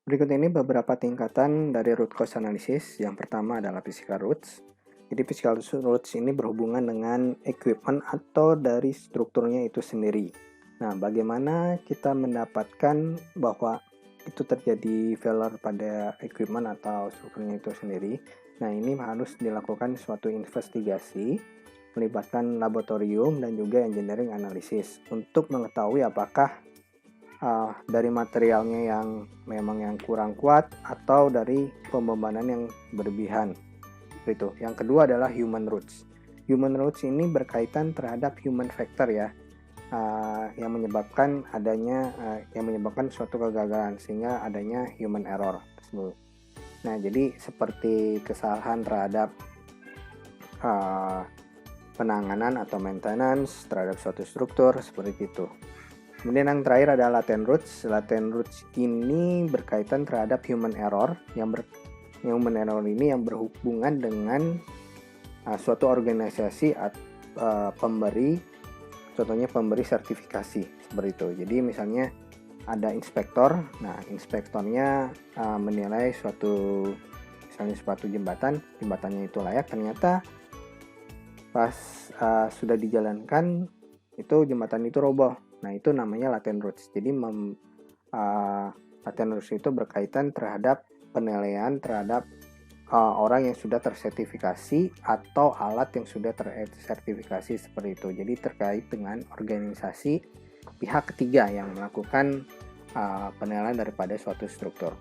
Berikut ini beberapa tingkatan dari root cause analysis. Yang pertama adalah physical roots. Jadi physical roots ini berhubungan dengan equipment atau dari strukturnya itu sendiri. Nah, bagaimana kita mendapatkan bahwa itu terjadi failure pada equipment atau strukturnya itu sendiri? Nah, ini harus dilakukan suatu investigasi melibatkan laboratorium dan juga engineering analysis untuk mengetahui apakah dari materialnya yang memang yang kurang kuat atau dari pembebanan yang berlebihan. Itu. Yang kedua adalah human roots. Human roots ini berkaitan terhadap human factor ya, yang menyebabkan suatu kegagalan sehingga adanya human error tersebut. Nah, jadi seperti kesalahan terhadap penanganan atau maintenance terhadap suatu struktur seperti itu. Kemudian yang terakhir adalah latent roots. Latent roots ini berkaitan terhadap human error human error ini yang berhubungan dengan suatu organisasi pemberi, contohnya pemberi sertifikasi seperti itu. Jadi misalnya ada inspektor, nah inspektornya menilai misalnya suatu jembatannya itu layak, ternyata pas sudah dijalankan itu jembatan itu roboh. Nah, itu namanya latent roots. Jadi latent roots itu berkaitan terhadap penilaian terhadap orang yang sudah tersertifikasi atau alat yang sudah tersertifikasi seperti itu. Jadi terkait dengan organisasi pihak ketiga yang melakukan penilaian daripada suatu struktur.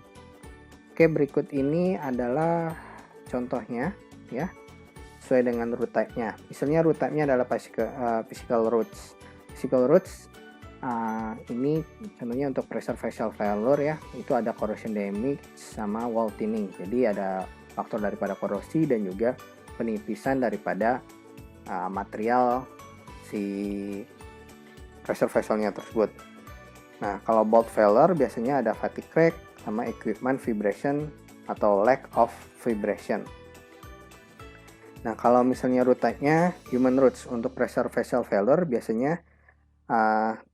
Oke, berikut ini adalah contohnya ya, sesuai dengan root type-nya. Misalnya root type-nya adalah physical roots. Physical roots ini contohnya untuk pressure vessel failure ya, itu ada corrosion damage sama wall thinning. Jadi ada faktor daripada korosi dan juga penipisan daripada material si pressure vesselnya tersebut. Nah, kalau bolt failure biasanya ada fatigue crack sama equipment vibration atau lack of vibration. Nah, kalau misalnya root type-nya human roots untuk pressure vessel failure biasanya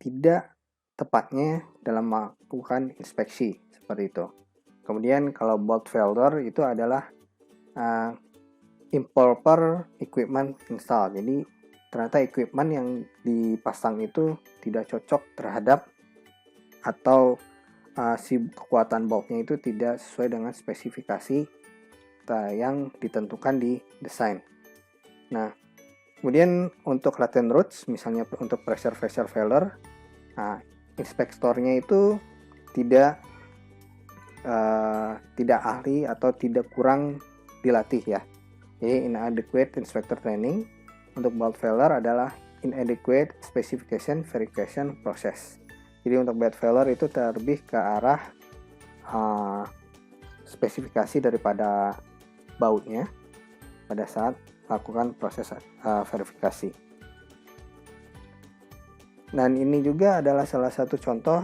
tidak tepatnya dalam melakukan inspeksi seperti itu. Kemudian kalau bolt failure itu adalah improper equipment install. Jadi ternyata equipment yang dipasang itu tidak cocok terhadap atau si kekuatan boltnya itu tidak sesuai dengan spesifikasi yang ditentukan di desain. Nah, kemudian untuk latent roots, misalnya untuk pressure vessel failure, inspektornya itu tidak ahli atau tidak kurang dilatih ya. Jadi inadequate inspector training. Untuk bolt failure adalah inadequate specification verification process. Jadi untuk bolt failure itu lebih ke arah spesifikasi daripada bautnya pada saat lakukan proses verifikasi. Dan ini juga adalah salah satu contoh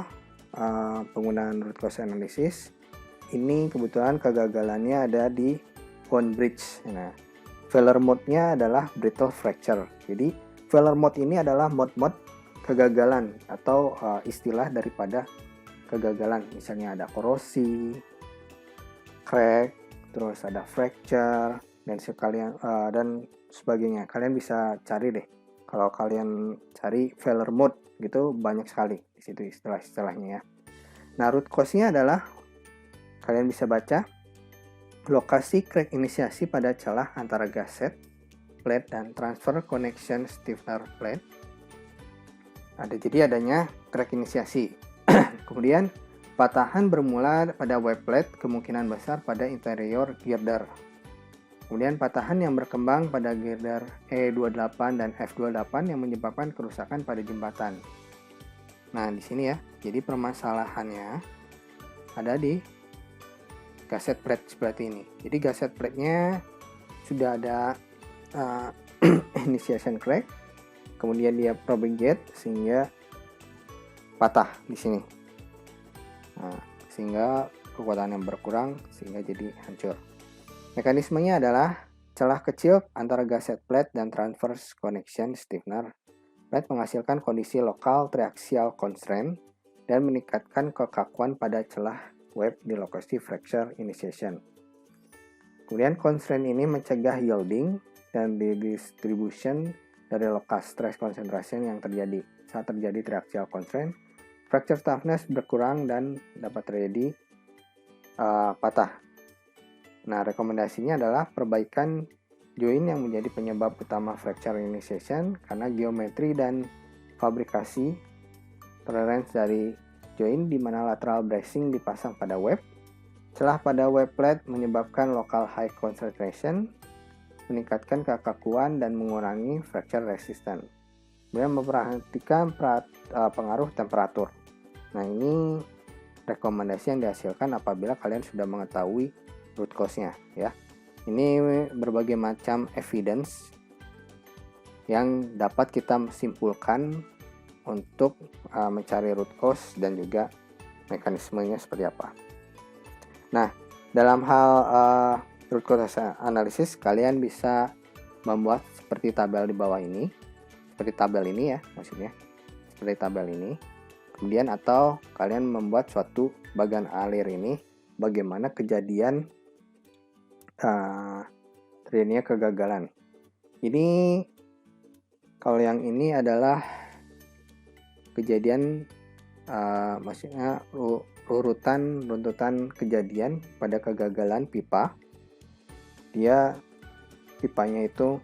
penggunaan root cause analysis. Ini kebetulan kegagalannya ada di bone bridge. Nah, failure mode-nya adalah brittle fracture. Jadi failure mode ini adalah mode kegagalan atau istilah daripada kegagalan. Misalnya ada korosi, crack, terus ada fracture dan sebagainya. Kalian bisa cari deh. Kalau kalian cari failure mode gitu banyak sekali di situ istilah-istilahnya ya. Nah, root cause-nya adalah kalian bisa baca lokasi crack inisiasi pada celah antara gasket plate dan transfer connection stiffener plate. Jadi adanya crack inisiasi. Kemudian patahan bermula pada web plate kemungkinan besar pada interior girder. Kemudian patahan yang berkembang pada girder E28 dan F28 yang menyebabkan kerusakan pada jembatan. Nah, di sini ya. Jadi permasalahannya ada di gasket plate seperti ini. Jadi gasket plate-nya sudah ada initiation crack, kemudian dia propagate sehingga patah di sini. Nah, sehingga kekuatan yang berkurang sehingga jadi hancur. Mekanismenya adalah celah kecil antara gasket plate dan transverse connection stiffener plate menghasilkan kondisi lokal triaxial constraint dan meningkatkan kekakuan pada celah web di lokasi fracture initiation. Kemudian constraint ini mencegah yielding dan redistribution dari lokal stress concentration yang terjadi. Saat terjadi triaxial constraint, fracture toughness berkurang dan dapat terjadi patah. Nah, rekomendasinya adalah perbaikan join yang menjadi penyebab utama fracture initiation karena geometri dan fabrikasi tolerance dari join di mana lateral bracing dipasang pada web. Celah pada web plate menyebabkan local high concentration, meningkatkan kekakuan dan mengurangi fracture resistance. Kemudian memperhatikan pengaruh temperatur. Nah, ini rekomendasi yang dihasilkan apabila kalian sudah mengetahui root cause-nya ya. Ini berbagai macam evidence yang dapat kita simpulkan untuk mencari root cause dan juga mekanismenya seperti apa. Nah, dalam hal root cause analysis, kalian bisa membuat seperti tabel di bawah ini, seperti tabel ini ya maksudnya, seperti tabel ini. Kemudian atau kalian membuat suatu bagan alir ini, bagaimana kejadian terjadinya kegagalan. Ini kalau yang ini adalah kejadian maksudnya runtutan kejadian pada kegagalan pipa. Dia pipanya itu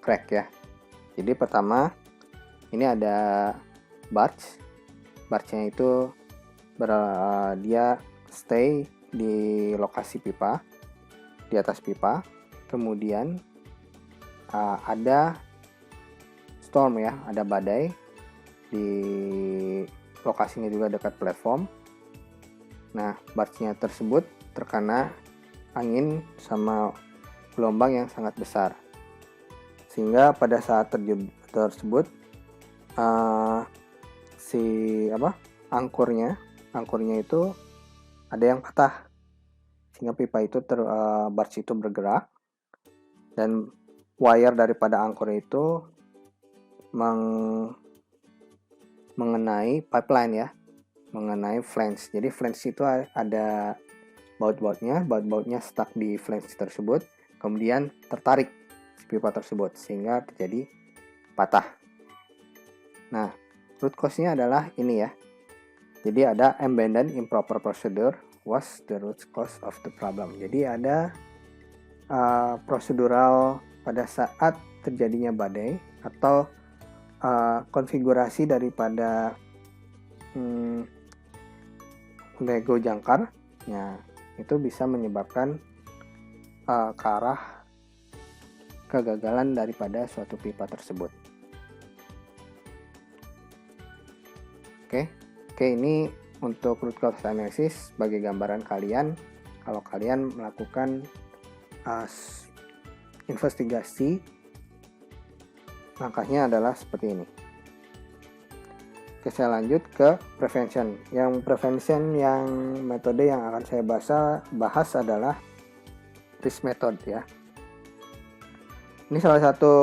crack ya. Jadi pertama ini ada barge-nya itu dia stay di lokasi pipa, di atas pipa. Kemudian ada storm ya, ada badai di lokasinya juga dekat platform. Nah, barge-nya tersebut terkena angin sama gelombang yang sangat besar. Sehingga pada saat tersebut angkurnya itu ada yang patah. Sehingga pipa itu barge itu bergerak dan wire daripada angkur itu mengenai pipeline ya, mengenai flange. Jadi flange itu ada baut-bautnya stuck di flange tersebut, kemudian tertarik si pipa tersebut sehingga terjadi patah. Nah, root cause-nya adalah ini ya. Jadi ada abandoned improper procedure was the root cause of the problem. Jadi ada prosedural pada saat terjadinya badai atau konfigurasi daripada lego jangkar, ya itu bisa menyebabkan ke arah kegagalan daripada suatu pipa tersebut. Oke, ini untuk root cause analysis sebagai gambaran kalian kalau kalian melakukan investigasi, langkahnya adalah seperti ini. Oke, saya lanjut ke prevention. Yang prevention yang metode yang akan saya bahas adalah risk method ya. Ini salah satu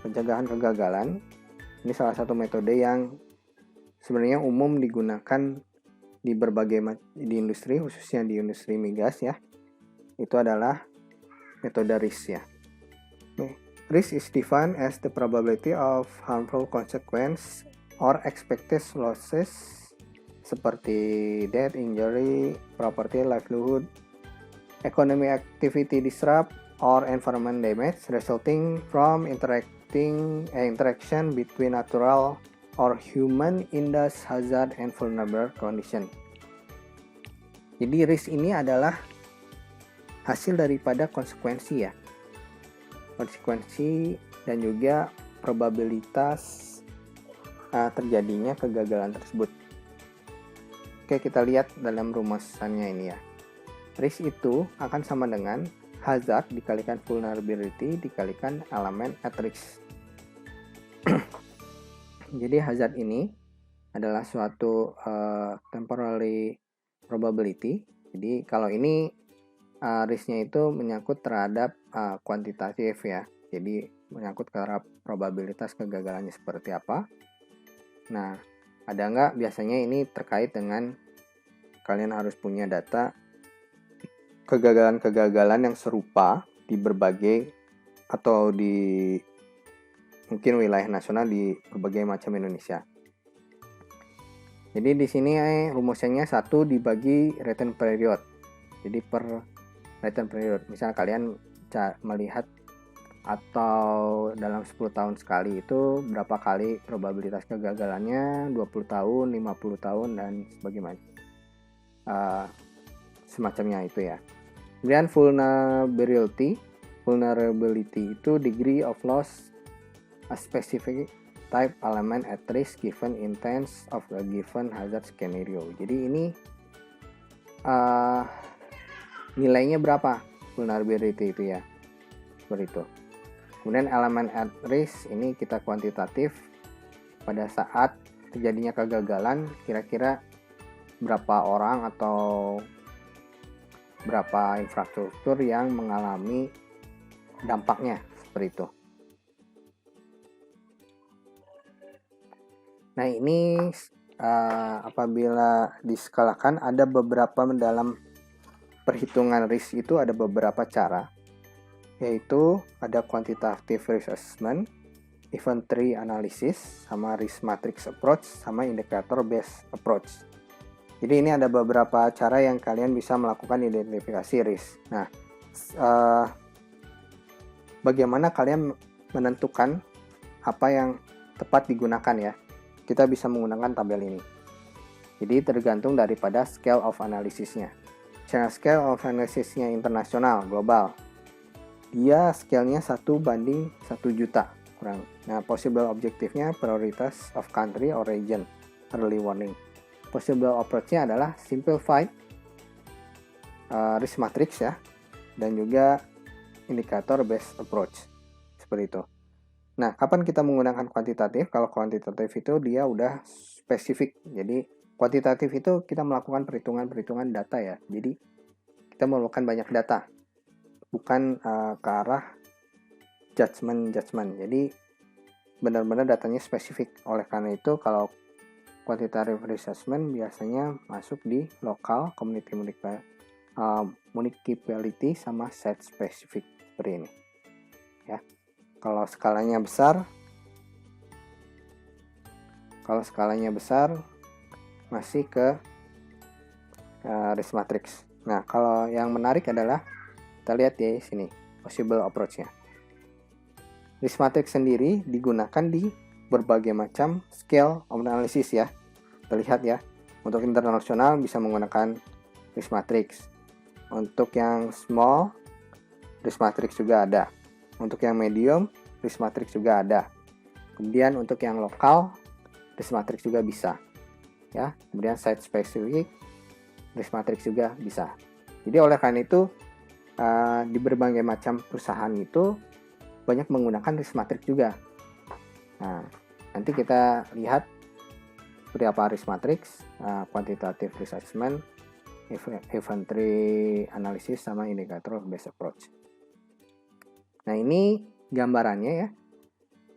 pencegahan kegagalan. Ini salah satu metode yang sebenarnya umum digunakan di di industri, khususnya di industri migas ya. Itu adalah metode risk ya. Risk is defined as the probability of harmful consequence or expected losses seperti death, injury, property, livelihood, economic activity disrupt, or environment damage resulting from interaction between natural or human induced hazard and vulnerable condition. Jadi risk ini adalah hasil daripada konsekuensi ya. Konsekuensi dan juga probabilitas terjadinya kegagalan tersebut. Oke, kita lihat dalam rumusannya ini ya. Risk itu akan sama dengan hazard dikalikan vulnerability dikalikan elemen at risk. Jadi hazard ini adalah suatu temporary probability. Jadi kalau ini risknya itu menyangkut terhadap kuantitatif ya. Jadi menyangkut terhadap probabilitas kegagalannya seperti apa. Nah, ada nggak biasanya ini terkait dengan kalian harus punya data kegagalan-kegagalan yang serupa di berbagai atau di mungkin wilayah nasional di berbagai macam Indonesia. Jadi di sini rumusnya 1 dibagi return period. Jadi per return period, misalnya kalian melihat atau dalam 10 tahun sekali itu berapa kali probabilitas kegagalannya, 20 tahun, 50 tahun dan sebagainya. Semacamnya itu ya. Kemudian vulnerability itu degree of loss a specific type element at risk given instance of a given hazard scenario. Jadi ini nilainya berapa vulnerability itu ya, seperti itu. Kemudian elemen at risk ini kita kuantitatif, pada saat terjadinya kegagalan kira-kira berapa orang atau berapa infrastruktur yang mengalami dampaknya, seperti itu. Nah ini apabila diskalakan ada beberapa dalam perhitungan risk itu ada beberapa cara, yaitu ada quantitative risk assessment, event tree analysis, sama risk matrix approach, sama indicator based approach. Jadi ini ada beberapa cara yang kalian bisa melakukan identifikasi risk. Nah, bagaimana kalian menentukan apa yang tepat digunakan ya? Kita bisa menggunakan tabel ini. Jadi tergantung daripada scale of analysisnya. Misalnya scale of analysisnya internasional, global. Dia scale-nya 1:1 juta kurang. Nah, possible objektifnya prioritas of country or region, early warning. Possible approach-nya adalah simplified risk matrix ya, dan juga indicator based approach, seperti itu. Nah, kapan kita menggunakan kuantitatif? Kalau kuantitatif itu dia udah spesifik. Jadi kuantitatif itu kita melakukan perhitungan data ya. Jadi kita memerlukan banyak data, bukan ke arah judgment. Jadi benar-benar datanya spesifik. Oleh karena itu kalau quantitative risk assessment biasanya masuk di lokal, community municipality, sama site specific, seperti ini ya. Kalau skalanya besar masih ke risk matrix. Nah, kalau yang menarik adalah kita lihat di sini possible approach-nya. Risk matrix sendiri digunakan di berbagai macam scale of analysis ya. Kita lihat ya, untuk internasional bisa menggunakan risk matrix. Untuk yang small, risk matrix juga ada. Untuk yang medium, risk matrix juga ada. Kemudian untuk yang lokal, risk matrix juga bisa. Ya, kemudian site specific, risk matrix juga bisa. Jadi oleh karena itu di berbagai macam perusahaan itu banyak menggunakan risk matrix juga. Nah, nanti kita lihat seperti apa risk matrix, quantitative risk assessment, event tree analysis, sama indicator based approach. Nah, ini gambarannya ya.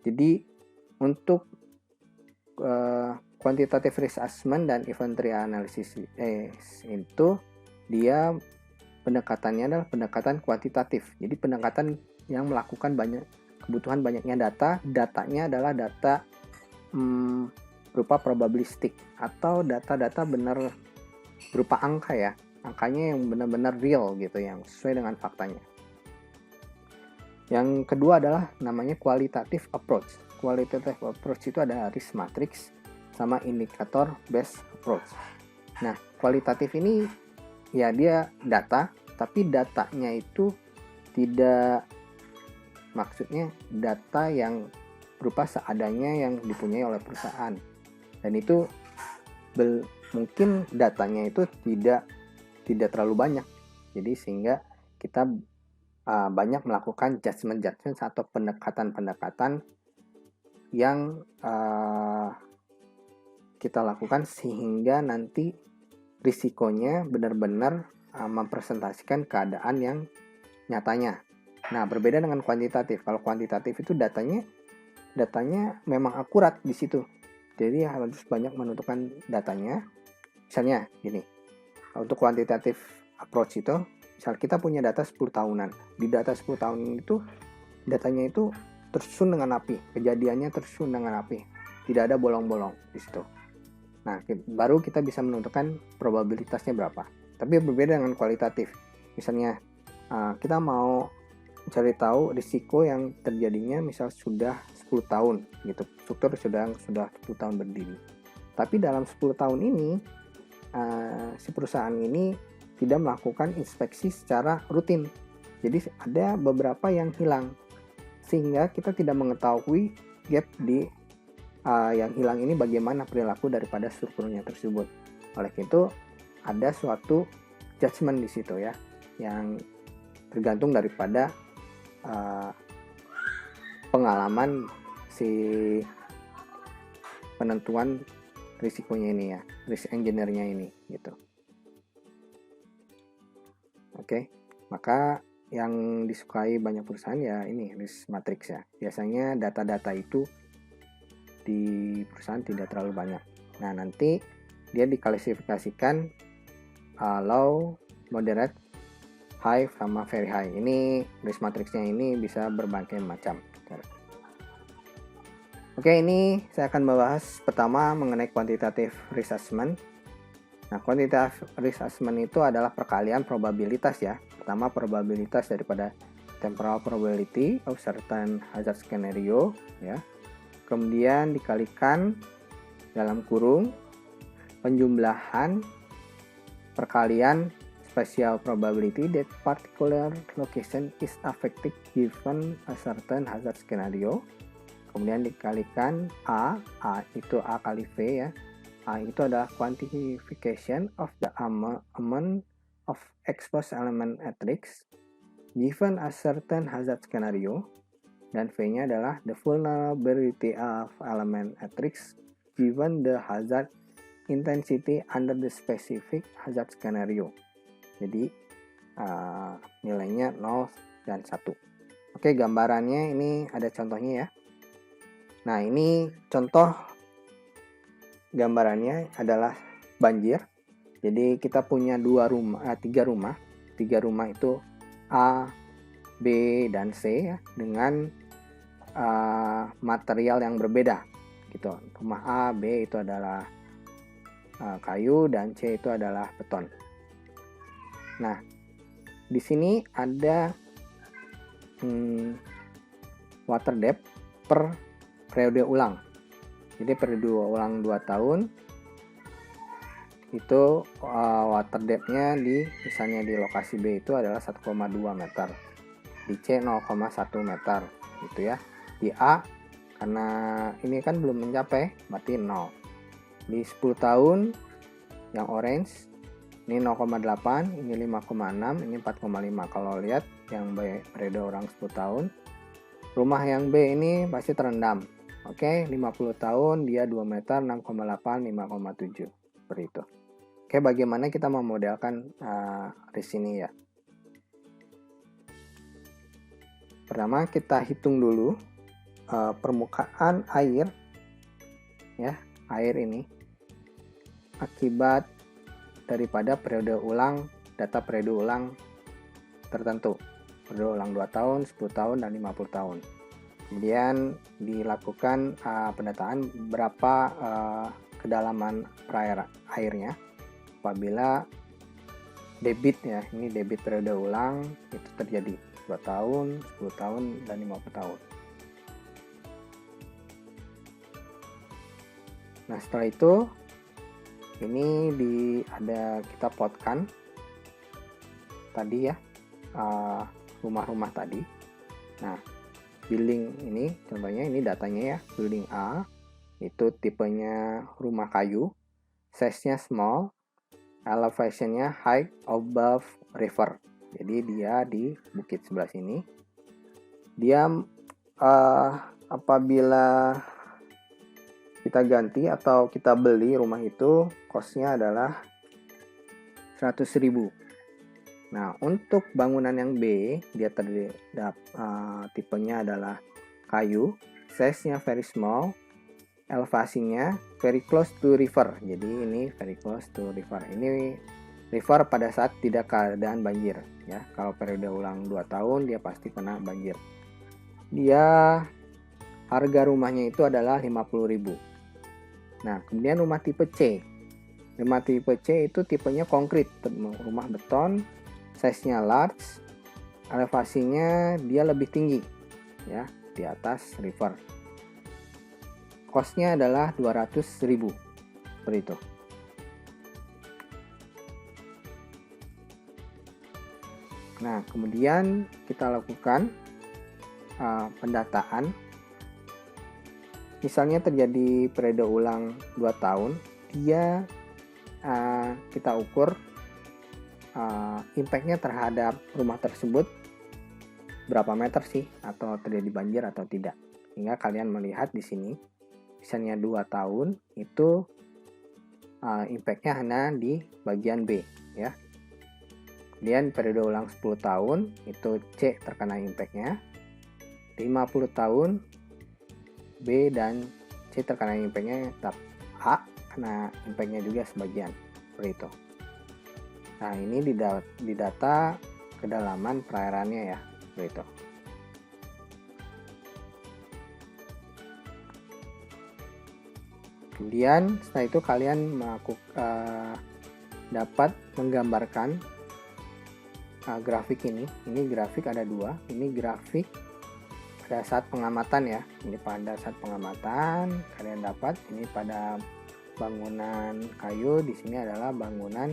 Jadi untuk quantitative risk assessment dan event tree analysis itu dia pendekatannya adalah pendekatan kuantitatif. Jadi pendekatan yang melakukan kebutuhan banyaknya datanya adalah data berupa probabilistik atau data-data benar berupa angka ya, angkanya yang benar-benar real gitu, yang sesuai dengan faktanya. Yang kedua adalah namanya qualitative approach. Qualitative approach itu ada risk matrix sama indicator based approach. Nah, kualitatif ini ya dia data, tapi datanya itu tidak, maksudnya data yang berupa seadanya yang dipunyai oleh perusahaan. Dan itu mungkin datanya itu tidak terlalu banyak. Jadi sehingga kita banyak melakukan judgment atau pendekatan yang kita lakukan sehingga nanti risikonya benar-benar mempresentasikan keadaan yang nyatanya. Nah, berbeda dengan kuantitatif. Kalau kuantitatif itu datanya memang akurat di situ. Jadi harus banyak menentukan datanya. Misalnya gini, untuk quantitative approach itu, misal kita punya data 10 tahunan. Di data 10 tahun itu, datanya itu tersusun dengan rapi, kejadiannya tersusun dengan rapi. Tidak ada bolong-bolong di situ. Nah, baru kita bisa menentukan probabilitasnya berapa. Tapi berbeda dengan kualitatif. Misalnya, kita mau cari tahu risiko yang terjadinya misal sudah 10 tahun gitu. Struktur sudah 10 tahun berdiri. Tapi dalam 10 tahun ini si perusahaan ini tidak melakukan inspeksi secara rutin. Jadi ada beberapa yang hilang. Sehingga kita tidak mengetahui gap di yang hilang ini bagaimana perilaku daripada strukturnya tersebut. Oleh itu ada suatu judgement di situ ya, yang tergantung daripada pengalaman si penentuan risikonya ini ya, risk engineer-nya ini gitu. Oke, maka yang disukai banyak perusahaan ya ini risk matrix ya. Biasanya data-data itu di perusahaan tidak terlalu banyak. Nah, nanti dia diklasifikasikan low, moderate, high, sama very high. Ini risk matrixnya ini bisa berbagai macam. Oke, ini saya akan membahas pertama mengenai quantitative risk assessment. Nah, quantitative risk assessment itu adalah perkalian probabilitas ya. Pertama, probabilitas daripada temporal probability of certain hazard scenario ya. Kemudian dikalikan dalam kurung penjumlahan perkalian spatial probability that particular location is affected given a certain hazard scenario. Kemudian dikalikan A itu A kali V ya. A itu adalah quantification of the amount of exposed element matrix given a certain hazard scenario. Dan V-nya adalah the vulnerability of element matrix given the hazard intensity under the specific hazard scenario. Jadi nilainya 0 dan 1. Oke, gambarannya ini ada contohnya ya. Nah, ini contoh gambarannya adalah banjir. Jadi kita punya 3 rumah. 3 rumah itu A, B, dan C ya, dengan material yang berbeda gitu. Rumah A, B itu adalah kayu dan C itu adalah beton. Nah, di sini ada water depth per periode ulang. Jadi periode ulang 2 tahun itu water depth-nya misalnya di lokasi B itu adalah 1,2 meter. Di C 0,1 meter gitu ya. Di A karena ini kan belum mencapai berarti 0. Di 10 tahun yang orange ini 0,8, ini 5,6, ini 4,5. Kalau lihat yang B periode orang 10 tahun, rumah yang B ini pasti terendam. Oke, 50 tahun dia 2 meter, 6,8, 5,7 seperti itu. Oke, bagaimana kita memodelkan risk ini ya? Pertama kita hitung dulu permukaan air ya, air ini akibat daripada data periode ulang tertentu, periode ulang 2 tahun, 10 tahun, dan 50 tahun. Kemudian dilakukan pendataan berapa kedalaman airnya apabila debit ya, ini debit periode ulang itu terjadi 2 tahun, 10 tahun, dan 50 tahun. Nah, setelah itu ini kita plotkan tadi ya rumah-rumah tadi. Nah, building ini contohnya ini datanya ya, building A itu tipenya rumah kayu, size-nya small, elevation-nya high above river. Jadi dia di bukit sebelah sini. Dia apabila kita ganti atau kita beli rumah itu, cost-nya adalah 100.000. Nah, untuk bangunan yang B, dia tipenya adalah kayu, size-nya very small, elevasinya very close to river. Jadi ini very close to river. Ini river pada saat tidak keadaan banjir ya. Kalau periode ulang 2 tahun dia pasti kena banjir. Dia harga rumahnya itu adalah 50.000. Nah, kemudian rumah tipe C. Rumah tipe C itu tipenya konkret, rumah beton, size-nya large, elevasinya dia lebih tinggi ya, di atas river. Cost-nya adalah 200.000 seperti itu. Nah, kemudian kita lakukan pendataan. Misalnya terjadi periode ulang 2 tahun, dia kita ukur impact-nya terhadap rumah tersebut berapa meter sih, atau terjadi banjir atau tidak. Sehingga kalian melihat di sini, misalnya 2 tahun itu impact-nya hanya di bagian B ya. Kemudian periode ulang 10 tahun itu C terkena impact-nya. 50 tahun B dan C terkena impact-nya, tetap A kena impact-nya juga sebagian, seperti itu. Nah, ini di data kedalaman perairannya ya, seperti itu. Kemudian setelah itu kalian dapat menggambarkan grafik ini. Ini grafik ada 2. Ini grafik pada saat pengamatan ya. Ini pada saat pengamatan kalian dapat, ini pada bangunan kayu, di sini adalah bangunan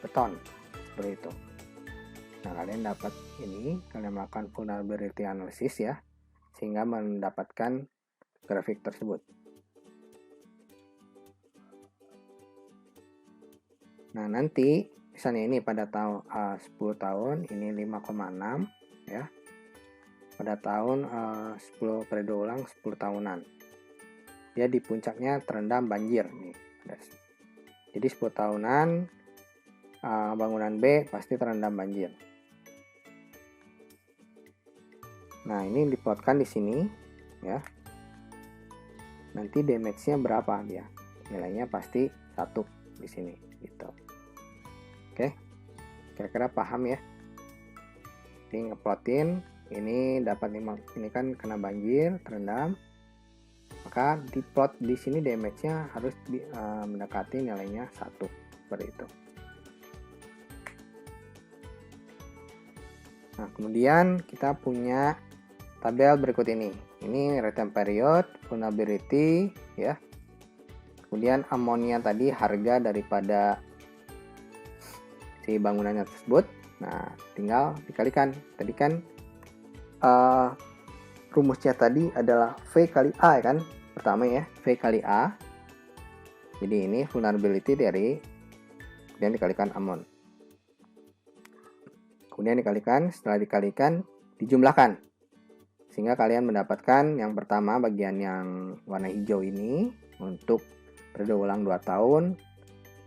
beton, seperti itu. Nah, kalian dapat ini, kalian melakukan vulnerability analysis ya, sehingga mendapatkan grafik tersebut. Nah, nanti misalnya ini pada tahun 10 tahun ini 5,6 ya. Pada tahun 10 periode ulang 10 tahunan. Dia di puncaknya terendam banjir nih. Jadi 10 tahunan bangunan B pasti terendam banjir. Nah, ini diplotkan di sini ya. Nanti damage-nya berapa dia? Nilainya pasti 1 di sini gitu. Oke. Kira-kira paham ya? Ini ngeplotin, ini dapat ini kan kena banjir, terendam. Maka diplot di sini damage-nya harus mendekati nilainya 1 seperti itu. Nah, kemudian kita punya tabel berikut ini. Ini return period, vulnerability ya. Kemudian amonia tadi harga daripada si bangunannya tersebut. Nah, tinggal dikalikan. Tadi kan rumusnya tadi adalah V kali A kan, pertama ya, V kali A. Jadi ini vulnerability dari, kemudian dikalikan amount, kemudian dikalikan, setelah dikalikan dijumlahkan, sehingga kalian mendapatkan yang pertama bagian yang warna hijau ini untuk periode ulang 2 tahun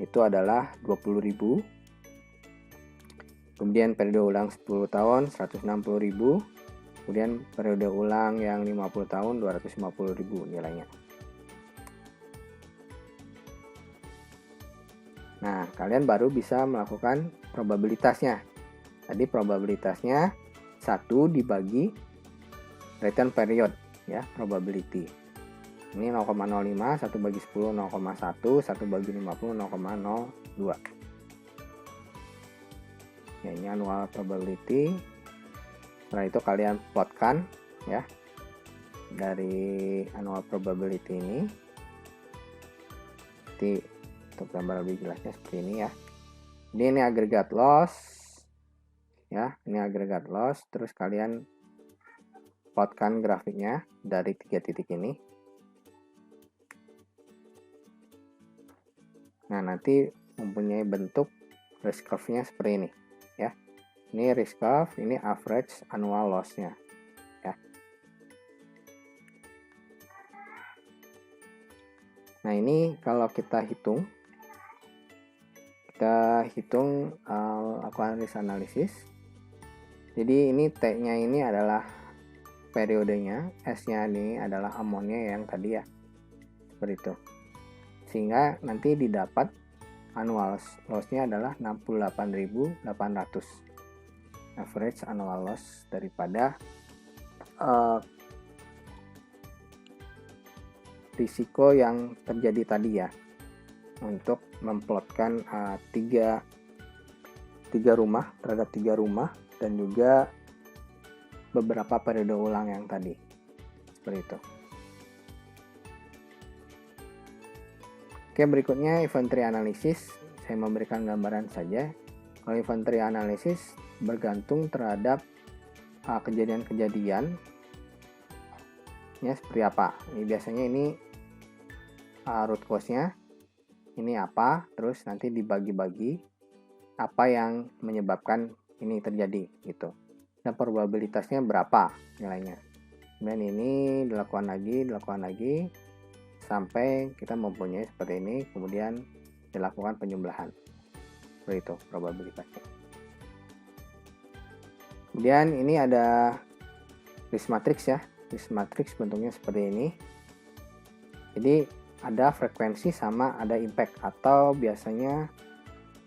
itu adalah 20.000. Kemudian periode ulang 10 tahun 160.000. Kemudian periode ulang yang 50 tahun 250.000 nilainya. Nah, kalian baru bisa melakukan probabilitasnya. Tadi probabilitasnya 1 dibagi return period ya, probability. Ini 0,05, 1 bagi 10 0,1, 1 bagi 50 0,02. Ya, ini annual probability. Setelah itu kalian plotkan ya dari annual probability ini. Nanti untuk gambar lebih jelasnya seperti ini ya. Ini agregat loss ya, ini agregat loss. Terus kalian plotkan grafiknya dari 3 titik ini. Nah, nanti mempunyai bentuk risk curve-nya seperti ini ya. Ini risk curve, ini average annual loss-nya ya. Nah, ini kalau kita hitung lakukan risk analysis. Jadi ini T-nya ini adalah periodenya, S-nya ini adalah amount-nya yang tadi ya, seperti itu. Sehingga nanti didapat annual loss-nya adalah 68.800. Average annual loss daripada risiko yang terjadi tadi ya, untuk memplotkan tiga rumah terhadap 3 rumah dan juga beberapa periode ulang yang tadi, seperti itu. Oke, berikutnya inventory analysis. Saya memberikan gambaran saja. Kalau inventory analysis bergantung terhadap kejadian-kejadian ya, seperti apa. Biasanya ini root cause-nya ini apa, terus nanti dibagi-bagi apa yang menyebabkan ini terjadi gitu. Dan probabilitasnya berapa nilainya. Dan ini dilakukan lagi sampai kita mempunyai seperti ini, kemudian dilakukan penyembelahan. Seperti itu probabilitasnya. Kemudian ini ada risk matrix ya. Risk matrix bentuknya seperti ini. Jadi ada frekuensi sama ada impact, atau biasanya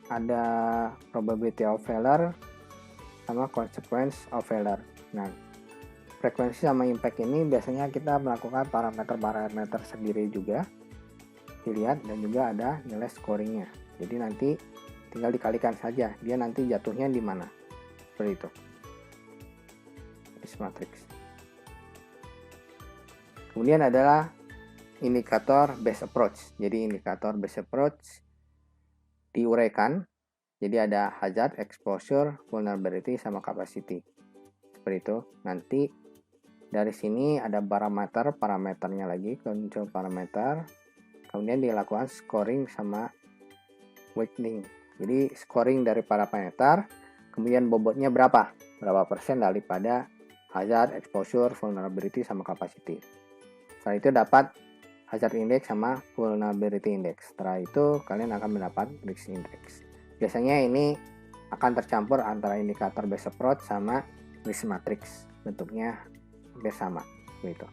ada probability of failure sama consequence of failure. Nah, frekuensi sama impact ini biasanya kita melakukan parameter-parameter sendiri juga dilihat, dan juga ada nilai scoringnya. Jadi nanti tinggal dikalikan saja dia nanti jatuhnya di mana, seperti itu risk matrix. Kemudian adalah indikator base approach. Jadi indikator base approach diuraikan. Jadi ada hazard, exposure, vulnerability, sama capacity. Seperti itu. Nanti dari sini ada parameternya lagi, muncul parameter. Kemudian dilakukan scoring sama weighting. Jadi scoring dari parameter, kemudian bobotnya berapa persen daripada hazard, exposure, vulnerability, sama capacity. Setelah itu dapat hazard index sama vulnerability index. Setelah itu kalian akan mendapat risk index. Biasanya ini akan tercampur antara indikator base approach sama risk matrix. Bentuknya hampir sama gitu.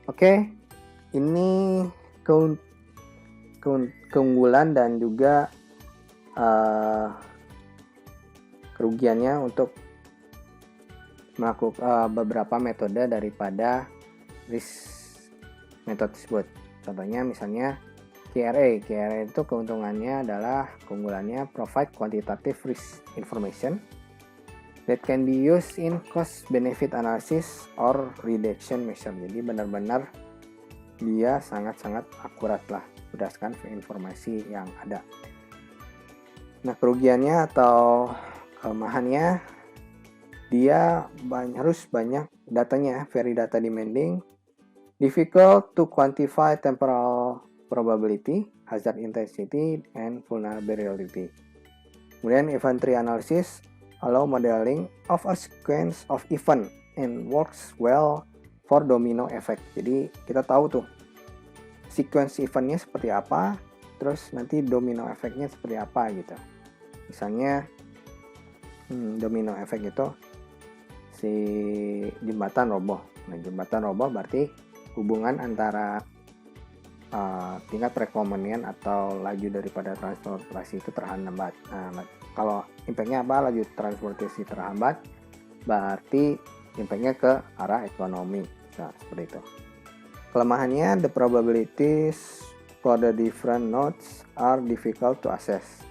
Oke, ini keunggulan dan juga kerugiannya untuk melakukan beberapa metode daripada risk method tersebut. Contohnya misalnya KRA itu keuntungannya adalah keunggulannya provide quantitative risk information that can be used in cost benefit analysis or reduction measure. Jadi benar-benar dia sangat-sangat akurat lah berdasarkan informasi yang ada. Nah, kerugiannya atau kelemahannya, dia harus banyak datanya, very data demanding, difficult to quantify temporal probability, hazard intensity, and vulnerability. Kemudian inventory analysis allow modeling of a sequence of event and works well for domino effect. Jadi kita tahu tuh sequence eventnya seperti apa, terus nanti domino effect-nya seperti apa gitu. Misalnya domino effect itu si jembatan roboh. Nah, jembatan roboh berarti hubungan antara tingkat perekonomian atau laju daripada transportasi itu terhambat. Nah, kalau impactnya apa? Laju transportasi terhambat, berarti impactnya ke arah ekonomi. Nah, seperti itu. Kelemahannya, the probabilities for the different nodes are difficult to assess,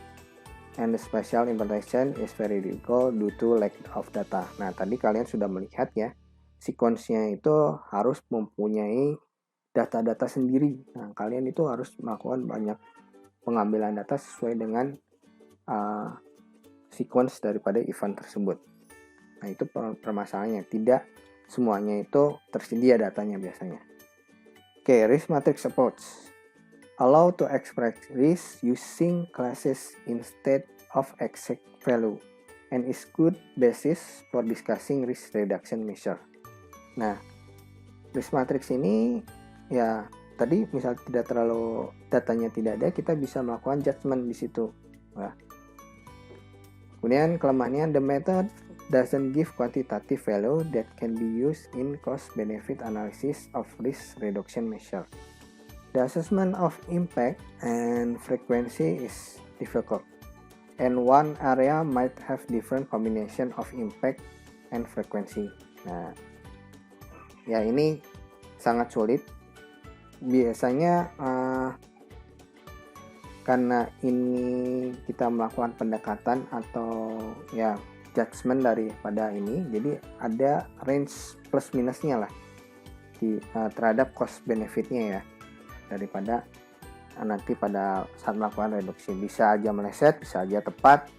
and the spatial interpretation is very difficult due to lack of data. Nah, tadi kalian sudah melihat ya, sequence-nya itu harus mempunyai data-data sendiri. Nah, kalian itu harus melakukan banyak pengambilan data sesuai dengan sequence daripada event tersebut. Nah, itu permasalahannya. Tidak semuanya itu tersedia datanya biasanya. Oke, risk matrix approach allow to express risk using classes instead of exact value and is good basis for discussing risk reduction measure. Nah, risk matrix ini ya tadi misal tidak terlalu datanya tidak ada, kita bisa melakukan judgment di situ. Nah, kemudian kelemahannya, the method doesn't give quantitative value that can be used in cost benefit analysis of risk reduction measure. The assessment of impact and frequency is difficult, and one area might have different combination of impact and frequency. Nah, ya ini sangat sulit. Biasanya karena ini kita melakukan pendekatan atau ya judgement daripada ini, jadi ada range plus minusnya lah terhadap cost benefitnya ya, daripada nanti pada saat melakukan reduksi bisa aja meleset, bisa aja tepat.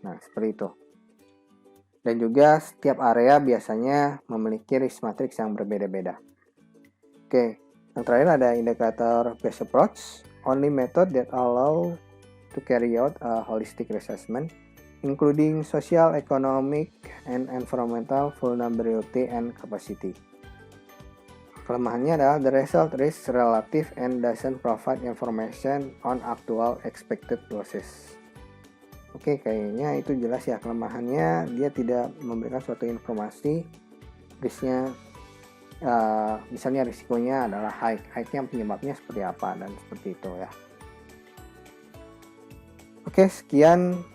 Nah, seperti itu. Dan juga setiap area biasanya memiliki risk matrix yang berbeda-beda. Oke, yang terakhir ada indikator best approach, only method that allow to carry out a holistic assessment, including social, economic, and environmental vulnerability and capacity. Kelemahannya adalah the result is relative and doesn't provide information on actual expected losses. Oke, kayaknya itu jelas ya kelemahannya. Dia tidak memberikan suatu informasi risknya, misalnya risikonya adalah high-nya penyebabnya seperti apa dan seperti itu ya. Oke, sekian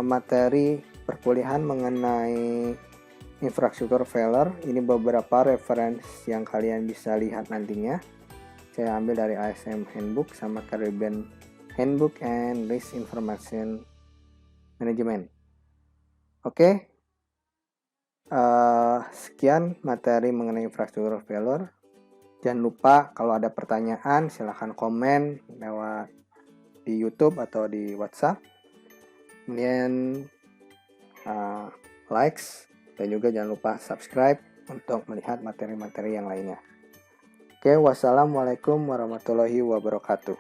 materi perkuliahan mengenai infrastruktur failure. Ini beberapa referensi yang kalian bisa lihat nantinya. Saya ambil dari ASM Handbook sama Caribbean Handbook and Risk Information Management. Oke, sekian materi mengenai infrastruktur failure. Jangan lupa kalau ada pertanyaan silahkan komen lewat di YouTube atau di WhatsApp. Kemudian likes. Dan juga jangan lupa subscribe untuk melihat materi-materi yang lainnya. Oke, wassalamualaikum warahmatullahi wabarakatuh.